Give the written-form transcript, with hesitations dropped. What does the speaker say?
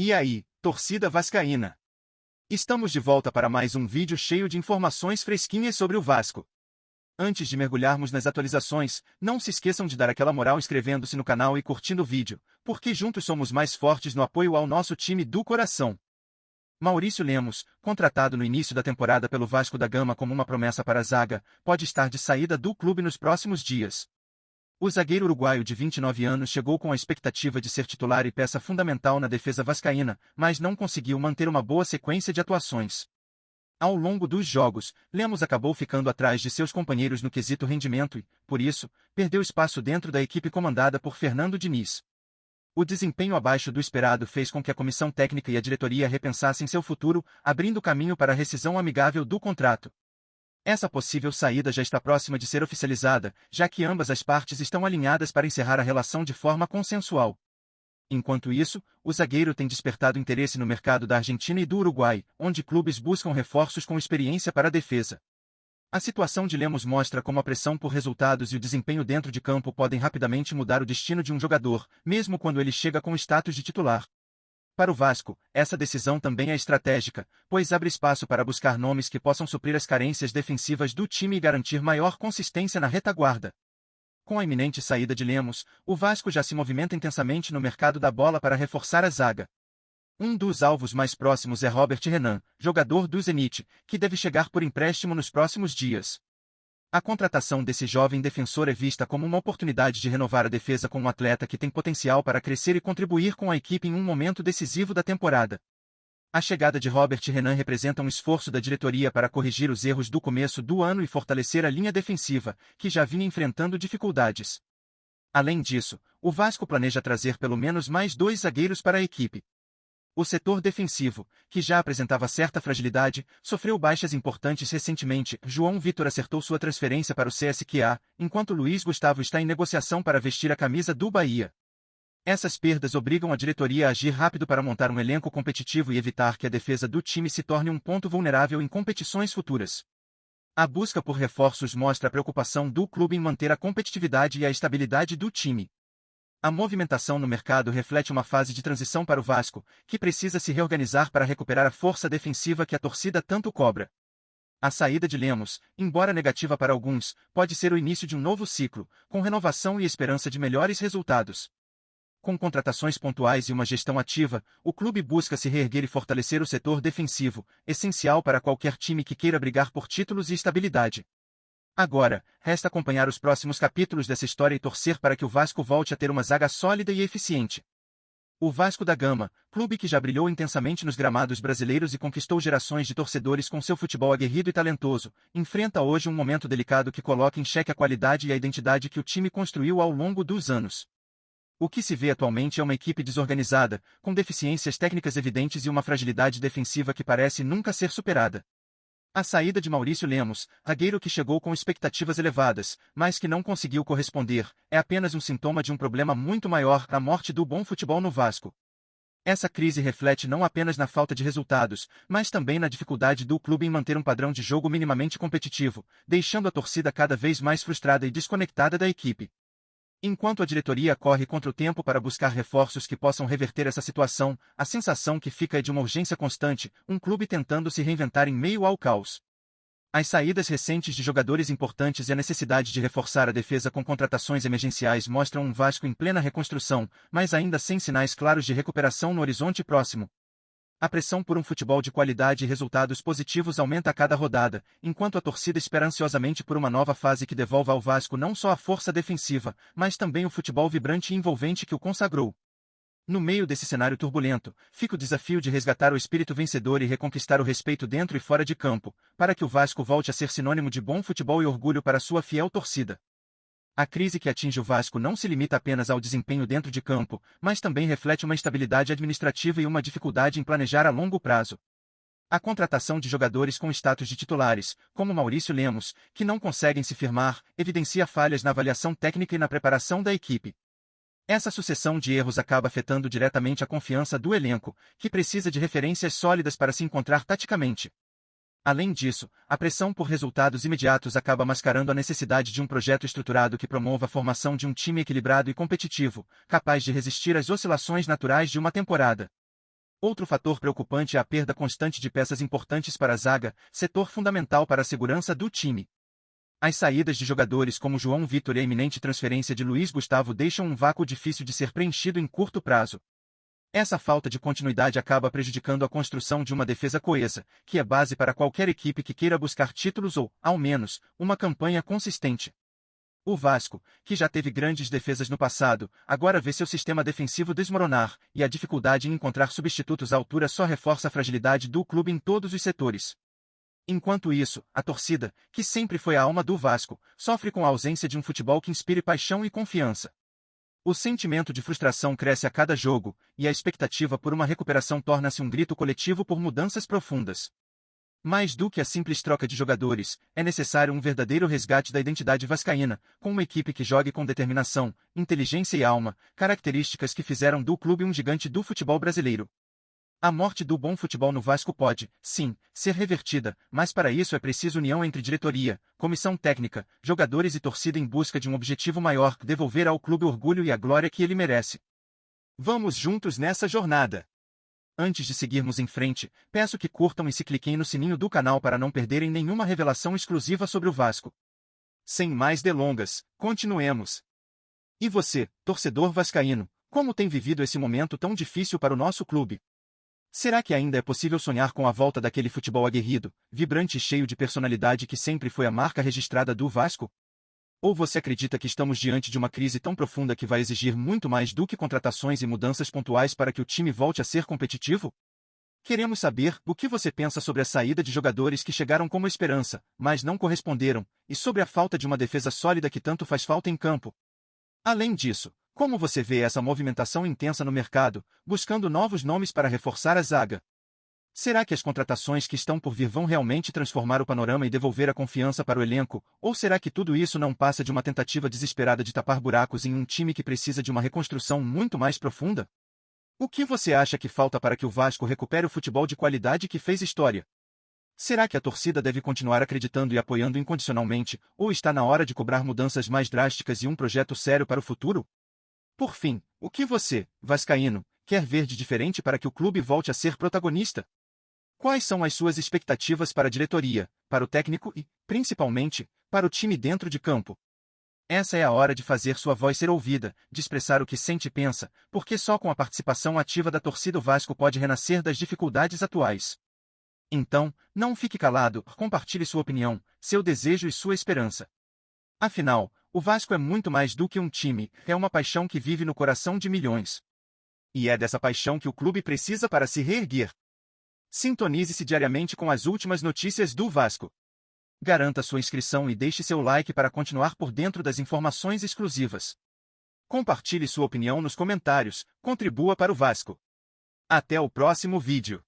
E aí, torcida vascaína? Estamos de volta para mais um vídeo cheio de informações fresquinhas sobre o Vasco. Antes de mergulharmos nas atualizações, não se esqueçam de dar aquela moral inscrevendo-se no canal e curtindo o vídeo, porque juntos somos mais fortes no apoio ao nosso time do coração. Maurício Lemos, contratado no início da temporada pelo Vasco da Gama como uma promessa para a zaga, pode estar de saída do clube nos próximos dias. O zagueiro uruguaio de 29 anos chegou com a expectativa de ser titular e peça fundamental na defesa vascaína, mas não conseguiu manter uma boa sequência de atuações. Ao longo dos jogos, Lemos acabou ficando atrás de seus companheiros no quesito rendimento e, por isso, perdeu espaço dentro da equipe comandada por Fernando Diniz. O desempenho abaixo do esperado fez com que a comissão técnica e a diretoria repensassem seu futuro, abrindo caminho para a rescisão amigável do contrato. Essa possível saída já está próxima de ser oficializada, já que ambas as partes estão alinhadas para encerrar a relação de forma consensual. Enquanto isso, o zagueiro tem despertado interesse no mercado da Argentina e do Uruguai, onde clubes buscam reforços com experiência para a defesa. A situação de Lemos mostra como a pressão por resultados e o desempenho dentro de campo podem rapidamente mudar o destino de um jogador, mesmo quando ele chega com status de titular. Para o Vasco, essa decisão também é estratégica, pois abre espaço para buscar nomes que possam suprir as carências defensivas do time e garantir maior consistência na retaguarda. Com a iminente saída de Lemos, o Vasco já se movimenta intensamente no mercado da bola para reforçar a zaga. Um dos alvos mais próximos é Robert Renan, jogador do Zenit, que deve chegar por empréstimo nos próximos dias. A contratação desse jovem defensor é vista como uma oportunidade de renovar a defesa com um atleta que tem potencial para crescer e contribuir com a equipe em um momento decisivo da temporada. A chegada de Robert Renan representa um esforço da diretoria para corrigir os erros do começo do ano e fortalecer a linha defensiva, que já vinha enfrentando dificuldades. Além disso, o Vasco planeja trazer pelo menos mais 2 zagueiros para a equipe. O setor defensivo, que já apresentava certa fragilidade, sofreu baixas importantes recentemente. João Vitor acertou sua transferência para o CSKA, enquanto Luiz Gustavo está em negociação para vestir a camisa do Bahia. Essas perdas obrigam a diretoria a agir rápido para montar um elenco competitivo e evitar que a defesa do time se torne um ponto vulnerável em competições futuras. A busca por reforços mostra a preocupação do clube em manter a competitividade e a estabilidade do time. A movimentação no mercado reflete uma fase de transição para o Vasco, que precisa se reorganizar para recuperar a força defensiva que a torcida tanto cobra. A saída de Lemos, embora negativa para alguns, pode ser o início de um novo ciclo, com renovação e esperança de melhores resultados. Com contratações pontuais e uma gestão ativa, o clube busca se reerguer e fortalecer o setor defensivo, essencial para qualquer time que queira brigar por títulos e estabilidade. Agora, resta acompanhar os próximos capítulos dessa história e torcer para que o Vasco volte a ter uma zaga sólida e eficiente. O Vasco da Gama, clube que já brilhou intensamente nos gramados brasileiros e conquistou gerações de torcedores com seu futebol aguerrido e talentoso, enfrenta hoje um momento delicado que coloca em xeque a qualidade e a identidade que o time construiu ao longo dos anos. O que se vê atualmente é uma equipe desorganizada, com deficiências técnicas evidentes e uma fragilidade defensiva que parece nunca ser superada. A saída de Maurício Lemos, zagueiro que chegou com expectativas elevadas, mas que não conseguiu corresponder, é apenas um sintoma de um problema muito maior, a morte do bom futebol no Vasco. Essa crise reflete não apenas na falta de resultados, mas também na dificuldade do clube em manter um padrão de jogo minimamente competitivo, deixando a torcida cada vez mais frustrada e desconectada da equipe. Enquanto a diretoria corre contra o tempo para buscar reforços que possam reverter essa situação, a sensação que fica é de uma urgência constante, um clube tentando se reinventar em meio ao caos. As saídas recentes de jogadores importantes e a necessidade de reforçar a defesa com contratações emergenciais mostram um Vasco em plena reconstrução, mas ainda sem sinais claros de recuperação no horizonte próximo. A pressão por um futebol de qualidade e resultados positivos aumenta a cada rodada, enquanto a torcida espera ansiosamente por uma nova fase que devolva ao Vasco não só a força defensiva, mas também o futebol vibrante e envolvente que o consagrou. No meio desse cenário turbulento, fica o desafio de resgatar o espírito vencedor e reconquistar o respeito dentro e fora de campo, para que o Vasco volte a ser sinônimo de bom futebol e orgulho para sua fiel torcida. A crise que atinge o Vasco não se limita apenas ao desempenho dentro de campo, mas também reflete uma instabilidade administrativa e uma dificuldade em planejar a longo prazo. A contratação de jogadores com status de titulares, como Maurício Lemos, que não conseguem se firmar, evidencia falhas na avaliação técnica e na preparação da equipe. Essa sucessão de erros acaba afetando diretamente a confiança do elenco, que precisa de referências sólidas para se encontrar taticamente. Além disso, a pressão por resultados imediatos acaba mascarando a necessidade de um projeto estruturado que promova a formação de um time equilibrado e competitivo, capaz de resistir às oscilações naturais de uma temporada. Outro fator preocupante é a perda constante de peças importantes para a zaga, setor fundamental para a segurança do time. As saídas de jogadores como João Vitor e a iminente transferência de Luiz Gustavo deixam um vácuo difícil de ser preenchido em curto prazo. Essa falta de continuidade acaba prejudicando a construção de uma defesa coesa, que é base para qualquer equipe que queira buscar títulos ou, ao menos, uma campanha consistente. O Vasco, que já teve grandes defesas no passado, agora vê seu sistema defensivo desmoronar, e a dificuldade em encontrar substitutos à altura só reforça a fragilidade do clube em todos os setores. Enquanto isso, a torcida, que sempre foi a alma do Vasco, sofre com a ausência de um futebol que inspire paixão e confiança. O sentimento de frustração cresce a cada jogo, e a expectativa por uma recuperação torna-se um grito coletivo por mudanças profundas. Mais do que a simples troca de jogadores, é necessário um verdadeiro resgate da identidade vascaína, com uma equipe que jogue com determinação, inteligência e alma, características que fizeram do clube um gigante do futebol brasileiro. A morte do bom futebol no Vasco pode, sim, ser revertida, mas para isso é preciso união entre diretoria, comissão técnica, jogadores e torcida em busca de um objetivo maior, devolver ao clube o orgulho e a glória que ele merece. Vamos juntos nessa jornada! Antes de seguirmos em frente, peço que curtam e se cliquem no sininho do canal para não perderem nenhuma revelação exclusiva sobre o Vasco. Sem mais delongas, continuemos. E você, torcedor vascaíno, como tem vivido esse momento tão difícil para o nosso clube? Será que ainda é possível sonhar com a volta daquele futebol aguerrido, vibrante e cheio de personalidade que sempre foi a marca registrada do Vasco? Ou você acredita que estamos diante de uma crise tão profunda que vai exigir muito mais do que contratações e mudanças pontuais para que o time volte a ser competitivo? Queremos saber o que você pensa sobre a saída de jogadores que chegaram como esperança, mas não corresponderam, e sobre a falta de uma defesa sólida que tanto faz falta em campo. Além disso, como você vê essa movimentação intensa no mercado, buscando novos nomes para reforçar a zaga? Será que as contratações que estão por vir vão realmente transformar o panorama e devolver a confiança para o elenco, ou será que tudo isso não passa de uma tentativa desesperada de tapar buracos em um time que precisa de uma reconstrução muito mais profunda? O que você acha que falta para que o Vasco recupere o futebol de qualidade que fez história? Será que a torcida deve continuar acreditando e apoiando incondicionalmente, ou está na hora de cobrar mudanças mais drásticas e um projeto sério para o futuro? Por fim, o que você, vascaíno, quer ver de diferente para que o clube volte a ser protagonista? Quais são as suas expectativas para a diretoria, para o técnico e, principalmente, para o time dentro de campo? Essa é a hora de fazer sua voz ser ouvida, de expressar o que sente e pensa, porque só com a participação ativa da torcida o Vasco pode renascer das dificuldades atuais. Então, não fique calado, compartilhe sua opinião, seu desejo e sua esperança. Afinal, o Vasco é muito mais do que um time, é uma paixão que vive no coração de milhões. E é dessa paixão que o clube precisa para se reerguer. Sintonize-se diariamente com as últimas notícias do Vasco. Garanta sua inscrição e deixe seu like para continuar por dentro das informações exclusivas. Compartilhe sua opinião nos comentários, contribua para o Vasco. Até o próximo vídeo.